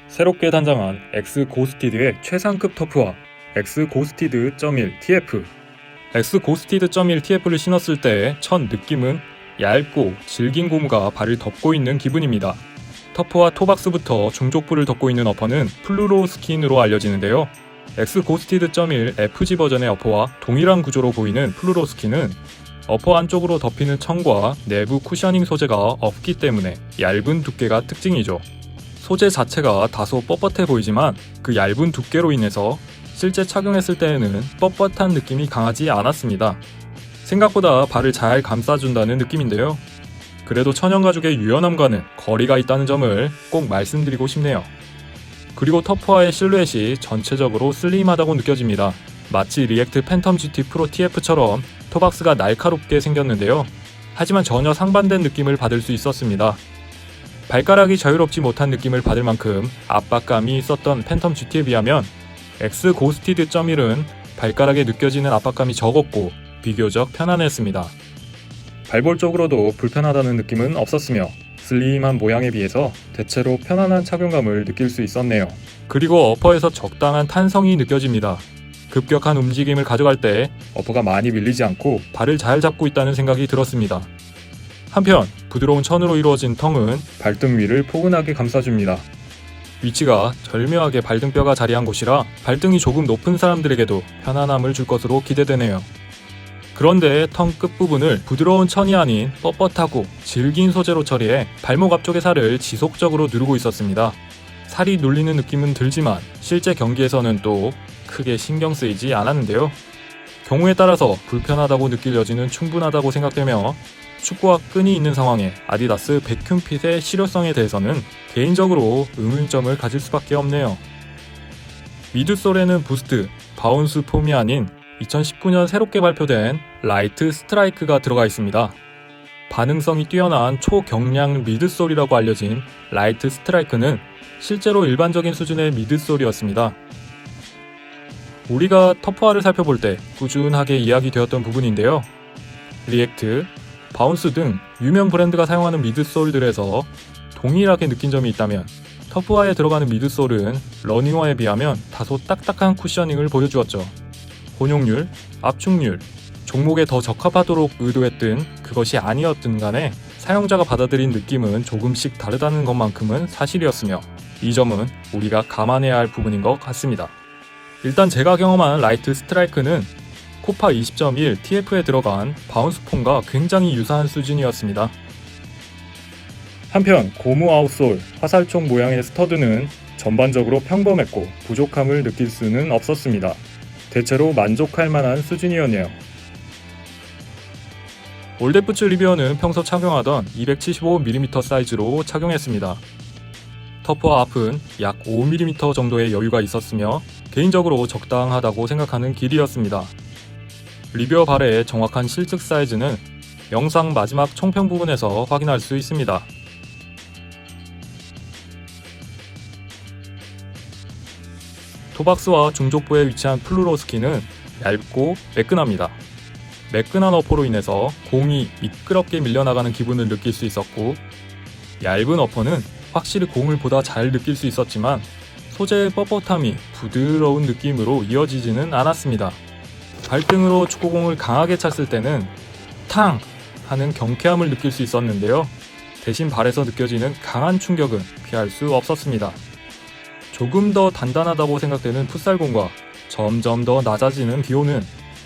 새롭게 단장한 엑스고스티드의 최상급 터프와 엑스고스티드.1 TF. 엑스고스티드.1 TF를 신었을 때 첫 느낌은 얇고 질긴 고무가 발을 덮고 있는 기분입니다. 터프와 토박스부터 중족부를 덮고 있는 어퍼는 플루로 스킨으로 알려지는데요. 엑스고스티드.1 FG 버전의 어퍼와 동일한 구조로 보이는 플루로 스킨은 어퍼 안쪽으로 덮이는 청과 내부 쿠셔닝 소재가 없기 때문에 얇은 두께가 특징이죠. 소재 자체가 다소 뻣뻣해 보이지만 그 얇은 두께로 인해서 실제 착용했을 때에는 뻣뻣한 느낌이 강하지 않았습니다. 생각보다 발을 잘 감싸준다는 느낌인데요. 그래도 천연가죽의 유연함과는 거리가 있다는 점을 꼭 말씀드리고 싶네요. 그리고 터프와의 실루엣이 전체적으로 슬림하다고 느껴집니다. 마치 리액트 팬텀 GT 프로 TF처럼 토박스가 날카롭게 생겼는데요. 하지만 전혀 상반된 느낌을 받을 수 있었습니다. 발가락이 자유롭지 못한 느낌을 받을 만큼 압박감이 있었던 팬텀 GT에 비하면 엑스고스티드.1은 발가락에 느껴지는 압박감이 적었고 비교적 편안했습니다. 발볼 쪽으로도 불편하다는 느낌은 없었으며 슬림한 모양에 비해서 대체로 편안한 착용감을 느낄 수 있었네요. 그리고 어퍼에서 적당한 탄성이 느껴집니다. 급격한 움직임을 가져갈 때 어퍼가 많이 밀리지 않고 발을 잘 잡고 있다는 생각이 들었습니다. 한편 부드러운 천으로 이루어진 텅은 발등 위를 포근하게 감싸줍니다. 위치가 절묘하게 발등뼈가 자리한 곳이라 발등이 조금 높은 사람들에게도 편안함을 줄 것으로 기대되네요. 그런데 텅 끝부분을 부드러운 천이 아닌 뻣뻣하고 질긴 소재로 처리해 발목 앞쪽의 살을 지속적으로 누르고 있었습니다. 살이 눌리는 느낌은 들지만 실제 경기에서는 또 크게 신경 쓰이지 않았는데요. 경우에 따라서 불편하다고 느낄 여지는 충분하다고 생각되며 축구와 끈이 있는 상황에 아디다스 백큐핏의 실효성에 대해서는 개인적으로 의문점을 가질 수밖에 없네요. 미드솔에는 부스트, 바운스 폼이 아닌 2019년 새롭게 발표된 라이트 스트라이크가 들어가 있습니다. 반응성이 뛰어난 초경량 미드솔이라고 알려진 라이트 스트라이크는 실제로 일반적인 수준의 미드솔이었습니다. 우리가 터프화를 살펴볼 때 꾸준하게 이야기되었던 부분인데요. 리액트, 바운스 등 유명 브랜드가 사용하는 미드솔들에서 동일하게 느낀 점이 있다면 터프화에 들어가는 미드솔은 러닝화에 비하면 다소 딱딱한 쿠셔닝을 보여주었죠. 혼용률, 압축률, 종목에 더 적합하도록 의도했든 그것이 아니었든 간에 사용자가 받아들인 느낌은 조금씩 다르다는 것만큼은 사실이었으며 이 점은 우리가 감안해야 할 부분인 것 같습니다. 일단 제가 경험한 라이트 스트라이크는 코파 20.1 TF에 들어간 바운스 폼과 굉장히 유사한 수준이었습니다. 한편 고무 아웃솔, 화살촉 모양의 스터드는 전반적으로 평범했고 부족함을 느낄 수는 없었습니다. 대체로 만족할 만한 수준이었네요. 올데프츠 리뷰어는 평소 착용하던 275mm 사이즈로 착용했습니다. 터프와 앞은 약 5mm 정도의 여유가 있었으며 개인적으로 적당하다고 생각하는 길이였습니다. 리뷰어 발의 정확한 실측 사이즈는 영상 마지막 총평 부분에서 확인할 수 있습니다. 토박스와 중족부에 위치한 플루로 스킨은 얇고 매끈합니다. 매끈한 어퍼로 인해서 공이 미끄럽게 밀려나가는 기분을 느낄 수 있었고 얇은 어퍼는 확실히 공을 보다 잘 느낄 수 있었지만 소재의 뻣뻣함이 부드러운 느낌으로 이어지지는 않았습니다. 발등으로 축구공을 강하게 찼을 때는 탕! 하는 경쾌함을 느낄 수 있었는데요. 대신 발에서 느껴지는 강한 충격은 피할 수 없었습니다. 조금 더 단단하다고 생각되는 풋살공과 점점 더 낮아지는 기온은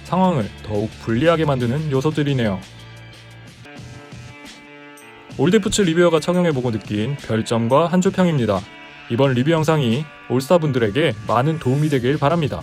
상황을 더욱 불리하게 만드는 요소들이네요. 올데프츠 리뷰어가 착용해보고 느낀 별점과 한 줄 평입니다. 이번 리뷰 영상이 올스타분들에게 많은 도움이 되길 바랍니다.